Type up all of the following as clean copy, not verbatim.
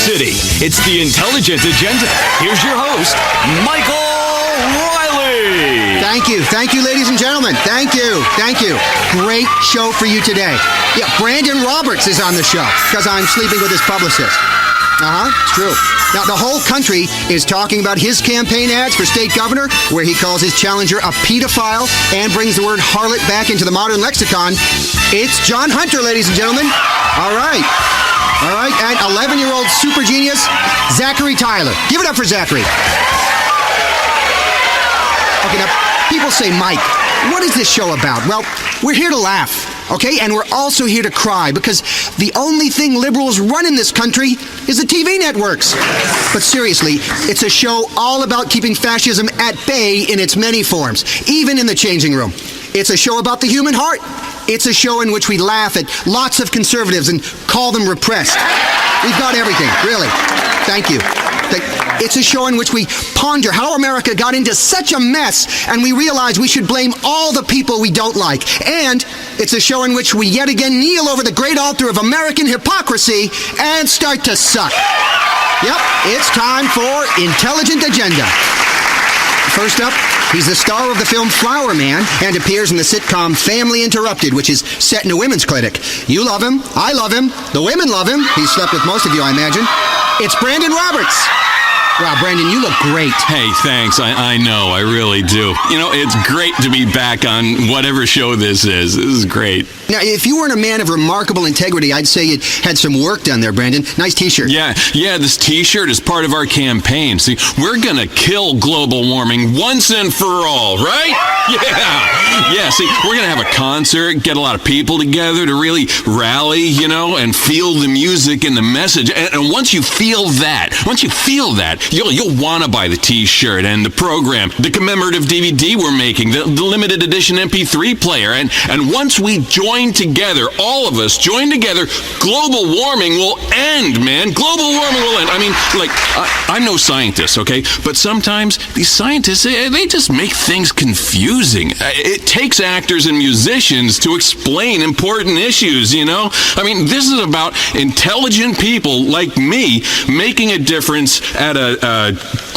city. It's the Intelligent Agenda. Here's your host, Michael Riley. Thank you, ladies and gentlemen. Thank you. Great show for you today. Yeah, Brandon Roberts is on the show because I'm sleeping with his publicist. It's true. Now, the whole country is talking about his campaign ads for state governor, where he calls his challenger a pedophile and brings the word harlot back into the modern lexicon. It's John Hunter, ladies and gentlemen. All right. And 11-year-old super genius, Zachary Tyler. Give it up for Zachary. Okay, now, people say, Mike, what is this show about? Well, we're here to laugh. Okay, and we're also here to cry because the only thing liberals run in this country is the TV networks. But seriously, it's a show all about keeping fascism at bay in its many forms, even in the changing room. It's a show about the human heart. It's a show in which we laugh at lots of conservatives and call them repressed. We've got everything, really. Thank you. It's a show in which we ponder how America got into such a mess and we realize we should blame all the people we don't like. And it's a show in which we yet again kneel over the great altar of American hypocrisy and start to suck. Yep, it's time for Intelligent Agenda. First up, he's the star of the film Flower Man and appears in the sitcom Family Interrupted, which is set in a women's clinic. You love him. I love him. The women love him. He's slept with most of you, I imagine. It's Brandon Roberts. Wow, Brandon, you look great. Hey, thanks. I know. I really do. You know, it's great to be back on whatever show this is. This is great. Now, if you weren't a man of remarkable integrity, I'd say you had some work done there, Brandon. Nice T-shirt. Yeah, this T-shirt is part of our campaign. See, we're going to kill global warming once and for all, right? Yeah, see, we're going to have a concert, get a lot of people together to really rally, and feel the music and the message. And once you feel that, you'll want to buy the T-shirt and the program, the commemorative DVD we're making, the limited edition MP3 player. And once we join together, all of us join together, global warming will end, man. Global warming will end. I mean, I'm no scientist, okay? But sometimes these scientists, they just make things confusing. It takes actors and musicians to explain important issues, I mean, this is about intelligent people like me making a difference at a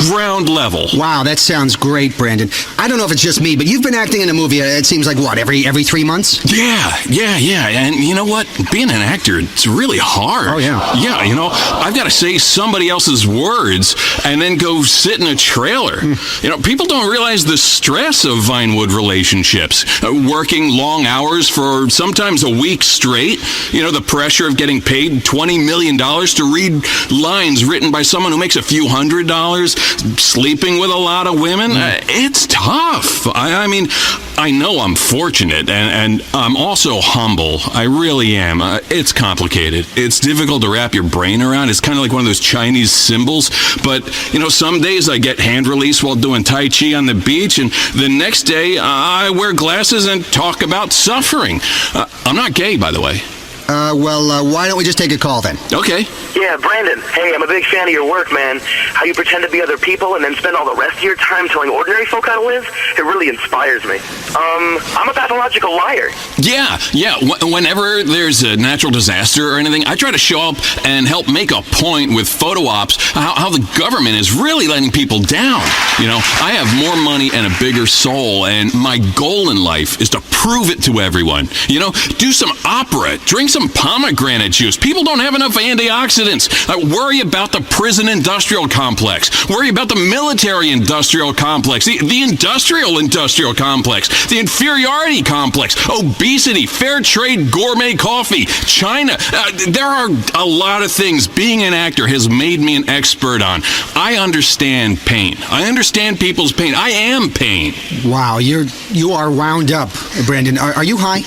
ground level. Wow, that sounds great, Brandon. I don't know if it's just me, but you've been acting in a movie, it seems like, what, every 3 months? Yeah. And you know what? Being an actor, it's really hard. Oh, yeah. Yeah, I've got to say somebody else's words and then go sit in a trailer. People don't realize the stress of Vinewood relationships. Working long hours for sometimes a week straight. The pressure of getting paid $20 million to read lines written by someone who makes a few $100, sleeping with a lot of women. It's tough. I mean, I know I'm fortunate, and I'm also humble. I really am. It's complicated. It's difficult to wrap your brain around. It's kind of like one of those Chinese symbols. But, some days I get hand release while doing Tai Chi on the beach, and the next day I wear glasses and talk about suffering. I'm not gay, by the way. Why don't we just take a call then? Okay. Yeah, Brandon. Hey, I'm a big fan of your work, man. How you pretend to be other people and then spend all the rest of your time telling ordinary folk how to live, it really inspires me. I'm a pathological liar. Yeah. Whenever there's a natural disaster or anything, I try to show up and help make a point with photo ops how the government is really letting people down. I have more money and a bigger soul, and my goal in life is to prove it to everyone. Do some opera, drink some pomegranate juice. People don't have enough antioxidants. Worry about the prison industrial complex. Worry about the military industrial complex. The industrial complex. The inferiority complex. Obesity. Fair trade gourmet coffee. China. There are a lot of things being an actor has made me an expert on. I understand pain. I understand people's pain. I am pain. Wow, you are wound up, Brandon. Are you high?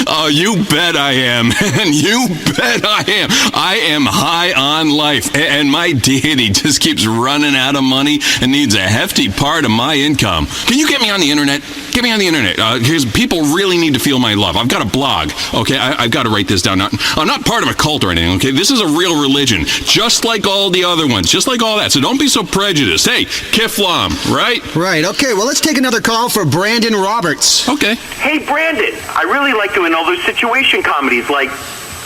Oh, you bet I am. And you bet I am. I am high on life. And my deity just keeps running out of money and needs a hefty part of my income. Can you get me on the internet? Get me on the internet. Because people really need to feel my love. I've got a blog. Okay, I've got to write this down. I'm not part of a cult or anything, okay? This is a real religion. Just like all the other ones. Just like all that. So don't be so prejudiced. Hey, Kiflam, right? Right. Okay, well, let's take another call for Brandon Roberts. Okay. Hey, Brandon. I really like doing all those situation comedies like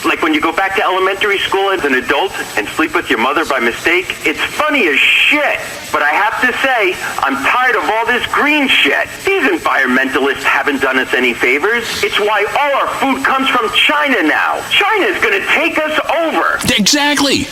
Like when you go back to elementary school as an adult and sleep with your mother by mistake? It's funny as shit. But I have to say, I'm tired of all this green shit. These environmentalists haven't done us any favors. It's why all our food comes from China now. China's gonna take us over. Exactly.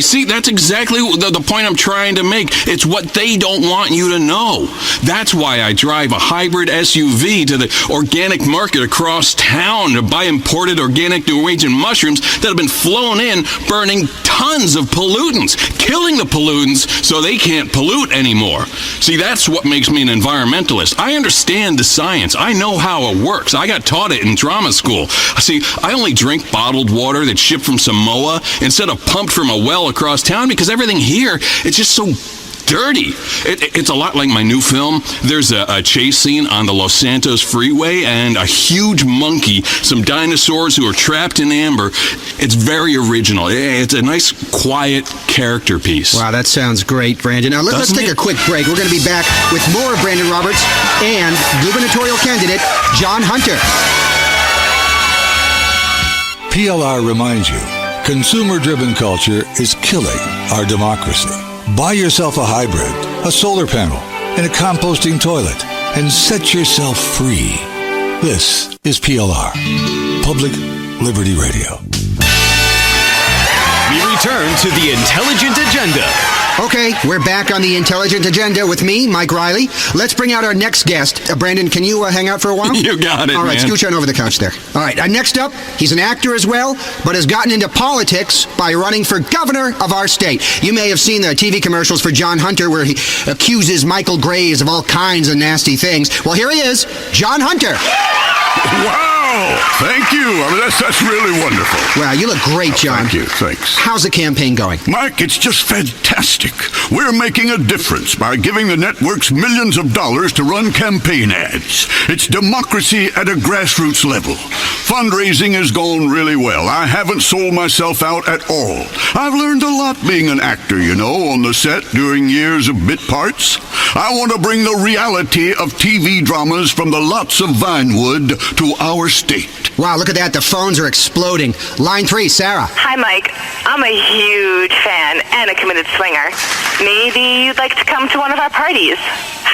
See, that's exactly the point I'm trying to make. It's what they don't want you to know. That's why I drive a hybrid SUV to the organic market across town to buy imported organic Norwegian mushrooms that have been flown in, burning tons of pollutants, killing the pollutants so they can't pollute anymore. See, that's what makes me an environmentalist. I understand the science. I know how it works. I got taught it in drama school. See, I only drink bottled water that's shipped from Samoa instead of pumped from a well across town because everything here, it's just so dirty. It's a lot like my new film. There's a chase scene on the Los Santos freeway and a huge monkey, some dinosaurs who are trapped in amber. It's very original. It's a nice, quiet character piece. Wow, that sounds great, Brandon. Now, let's take a quick break. We're going to be back with more of Brandon Roberts and gubernatorial candidate John Hunter. PLR reminds you, consumer-driven culture is killing our democracy. Buy yourself a hybrid, a solar panel, and a composting toilet, and set yourself free. This is PLR, Public Liberty Radio. We return to the Intelligent Agenda. Okay, we're back on the Intelligent Agenda with me, Mike Riley. Let's bring out our next guest. Brandon, can you hang out for a while? You got it, All right, man. scooch on over the couch there. All right, next up, he's an actor as well, but has gotten into politics by running for governor of our state. You may have seen the TV commercials for John Hunter where he accuses Michael Graves of all kinds of nasty things. Well, here he is, John Hunter. Wow! Thank you. I mean, that's really wonderful. Wow, you look great, John. Thank you. Thanks. How's the campaign going? Mike, it's just fantastic. We're making a difference by giving the networks millions of dollars to run campaign ads. It's democracy at a grassroots level. Fundraising has gone really well. I haven't sold myself out at all. I've learned a lot being an actor, on the set during years of bit parts. I want to bring the reality of TV dramas from the lots of Vinewood to our state. Wow, look at that. The phones are exploding. Line 3, Sarah. Hi, Mike. I'm a huge fan and a committed swinger. Maybe you'd like to come to one of our parties.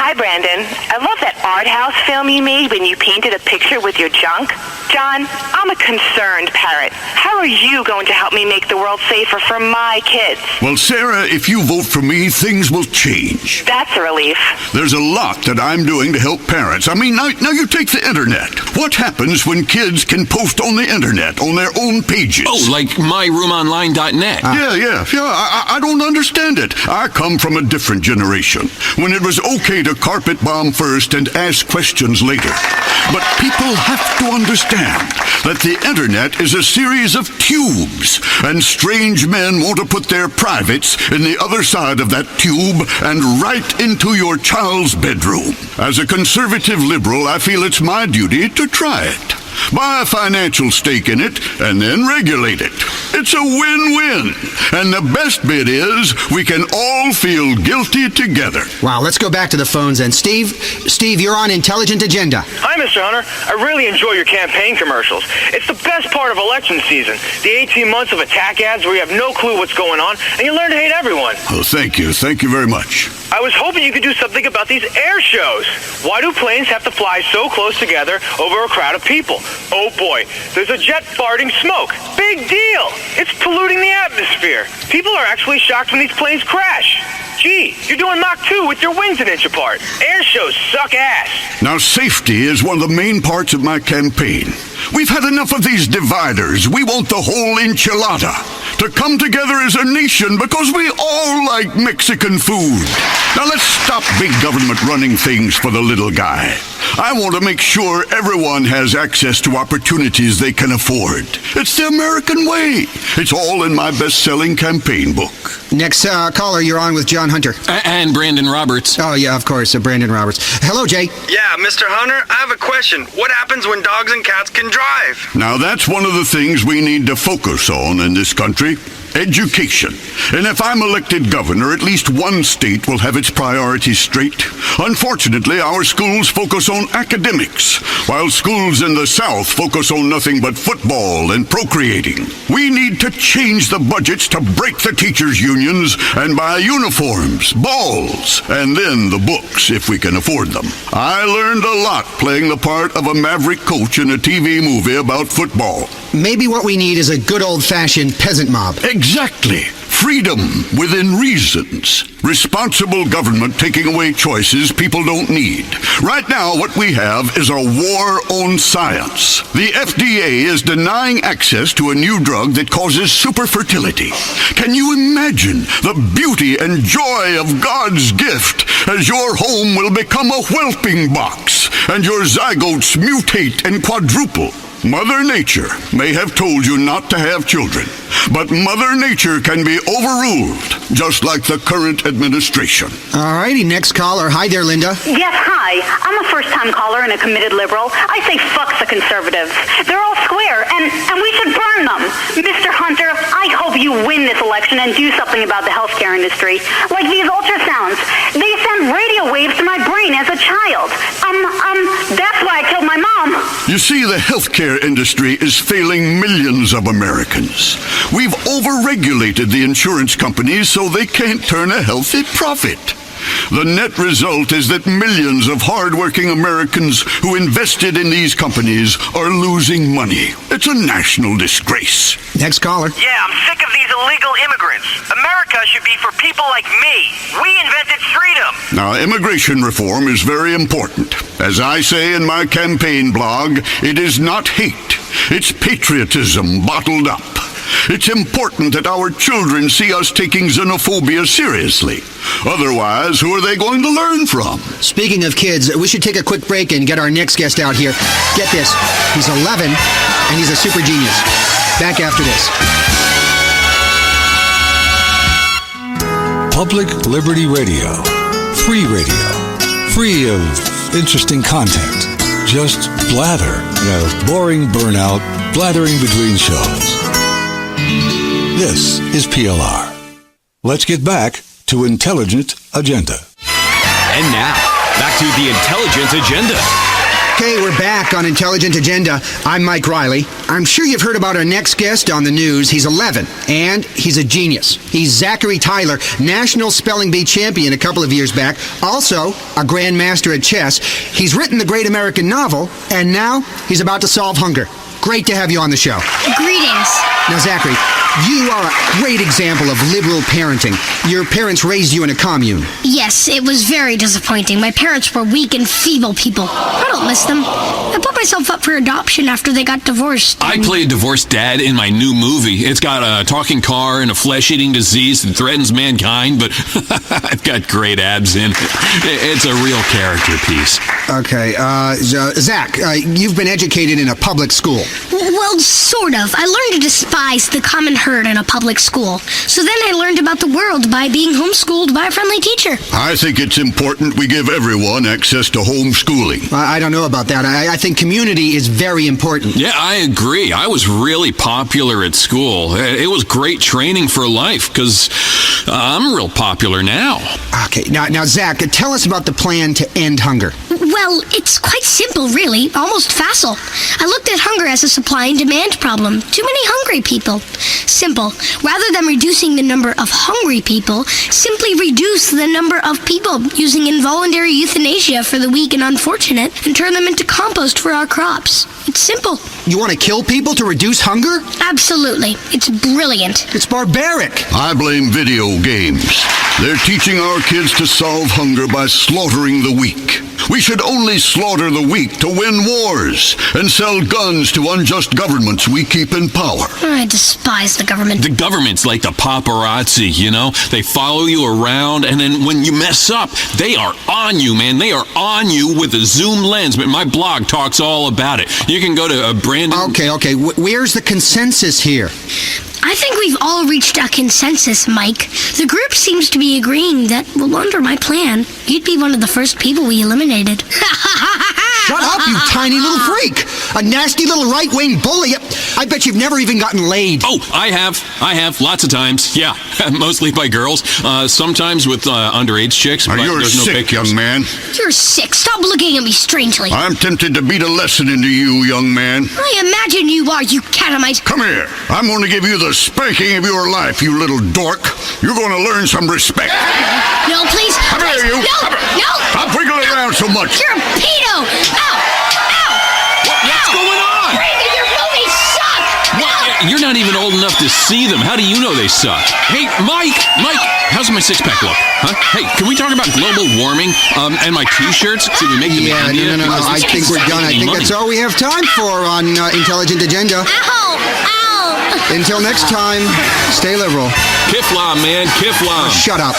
Hi, Brandon. I love that art house film you made when you painted a picture with your junk. John, I'm a concerned parent. How are you going to help me make the world safer for my kids? Well, Sarah, if you vote for me, things will change. That's a relief. There's a lot that I'm doing to help parents. I mean, now you take the internet. What happens when kids can post on the internet, on their own pages? Oh, like myroomonline.net. Yeah. I don't understand it. I come from a different generation, when it was okay to carpet bomb first and ask questions later. But people have to understand that the internet is a series of tubes, and strange men want to put their privates in the other side of that tube and right into your child's bedroom. As a conservative liberal, I feel it's my duty to try it. Buy a financial stake in it, and then regulate it. It's a win-win. And the best bit is, we can all feel guilty together. Wow, let's go back to the phones then. Steve, you're on Intelligent Agenda. Hi, Mr. Hunter. I really enjoy your campaign commercials. It's the best part of election season. The 18 months of attack ads where you have no clue what's going on, and you learn to hate everyone. Oh, thank you. Thank you very much. I was hoping you could do something about these air shows. Why do planes have to fly so close together over a crowd of people? Oh boy, there's a jet farting smoke. Big deal. It's polluting the atmosphere. People are actually shocked when these planes crash. Gee, you're doing Mach 2 with your wings an inch apart. Air shows suck ass. Now, safety is one of the main parts of my campaign. We've had enough of these dividers. We want the whole enchilada to come together as a nation because we all like Mexican food. Now, let's stop big government running things for the little guy. I want to make sure everyone has access to opportunities they can afford. It's the American way. It's all in my best-selling campaign book. Next caller, you're on with John Hunter. And Brandon Roberts. Oh, yeah, of course, Brandon Roberts. Hello, Jay. Yeah, Mr. Hunter, I have a question. What happens when dogs and cats can drive? Now, that's one of the things we need to focus on in this country. education. And if I'm elected governor, at least one state will have its priorities straight. Unfortunately, our schools focus on academics, while schools in the South focus on nothing but football and procreating. We need to change the budgets to break the teachers' unions and buy uniforms, balls, and then the books if we can afford them. I learned a lot playing the part of a maverick coach in a TV movie about football. Maybe what we need is a good old-fashioned peasant mob. Exactly. Freedom within reasons. Responsible government taking away choices people don't need. Right now, what we have is a war on science. The FDA is denying access to a new drug that causes superfertility. Can you imagine the beauty and joy of God's gift as your home will become a whelping box and your zygotes mutate and quadruple? Mother Nature may have told you not to have children, but Mother Nature can be overruled, just like the current administration. All righty, next caller. Hi there, Linda. Yes, hi. I'm a first-time caller and a committed liberal. I say fuck the conservatives. They're all square, and we should burn them. Mr. Hunter, I hope you win this election and do something about the healthcare industry. Like these ultrasounds. They send radio waves to my brain as a child. That's why I killed my mom. You see, the healthcare industry is failing millions of Americans. We've overregulated the insurance companies so they can't turn a healthy profit. The net result is that millions of hardworking Americans who invested in these companies are losing money. It's a national disgrace. Next caller. Yeah, I'm sick of these illegal immigrants. America should be for people like me. We invented freedom. Now, immigration reform is very important. As I say in my campaign blog, it is not hate. It's patriotism bottled up. It's important that our children see us taking xenophobia seriously. Otherwise, who are they going to learn from? Speaking of kids, we should take a quick break and get our next guest out here. Get this, he's 11 and he's a super genius. Back after this. Public Liberty Radio. Free radio. Free of interesting content. Just blather. Boring burnout, blathering between shows. This is PLR. Let's get back to Intelligent Agenda. And now, back to the Intelligent Agenda. Okay, we're back on Intelligent Agenda. I'm Mike Riley. I'm sure you've heard about our next guest on the news. He's 11, and he's a genius. He's Zachary Tyler, National Spelling Bee champion a couple of years back, also a grandmaster at chess. He's written the great American novel, and now he's about to solve hunger. Great to have you on the show. Greetings. Now, Zachary, you are a great example of liberal parenting. Your parents raised you in a commune. Yes, it was very disappointing. My parents were weak and feeble people. I don't miss them. I put myself up for adoption after they got divorced. I play a divorced dad in my new movie. It's got a talking car and a flesh-eating disease that threatens mankind, but I've got great abs in it. It's a real character piece. Okay, Zach, you've been educated in a public school. Well, sort of. I learned to despise the common herd in a public school. So then I learned about the world by being homeschooled by a friendly teacher. I think it's important we give everyone access to homeschooling. I don't know about that. I think community is very important. Yeah, I agree. I was really popular at school. It was great training for life because I'm real popular now. Okay, now, Zach, tell us about the plan to end hunger. Well, it's quite simple, really. Almost facile. I looked at hunger as a supply and demand problem. Too many hungry people. Simple. Rather than reducing the number of hungry people, simply reduce the number of people using involuntary euthanasia for the weak and unfortunate and turn them into compost for our crops. It's simple. You want to kill people to reduce hunger? Absolutely. It's brilliant. It's barbaric. I blame video games. They're teaching our kids to solve hunger by slaughtering the weak. We should only slaughter the weak to win wars and sell guns to unjust governments we keep in power. I despise the government. The government's like the paparazzi, you know? They follow you around, and then when you mess up, they are on you, man. They are on you with a zoom lens. But my blog talks all about it. You can go to Brandon... Okay. Where's the consensus here? I think we've all reached a consensus, Mike. The group seems to be agreeing that, well, under my plan, you'd be one of the first people we eliminated. Shut up, you tiny little freak! A nasty little right-wing bully. I bet you've never even gotten laid. Oh, I have. Lots of times. Yeah, mostly by girls. Sometimes with underage chicks. But You're there's no sick, pictures. young man. You're sick. Stop looking at me strangely. I'm tempted to beat a lesson into you, young man. I imagine you are, you catamite. Come here. I'm going to give you the spanking of your life, you little dork. You're going to learn some respect. No, please. Come please. here, you. No. Stop wiggling around so much. You're a pedo. Ow. What's going on? Brandon, your movies suck. You're not even old enough to see them. How do you know they suck? Hey, Mike, how's my six-pack look? Huh? Hey, can we talk about global warming and my T-shirts? See, we make them in India. No. I think we're done. I think that's all we have time for on Intelligent Agenda. Ow. Until next time, stay liberal. Kiflam, man, Kiflam. Shut up.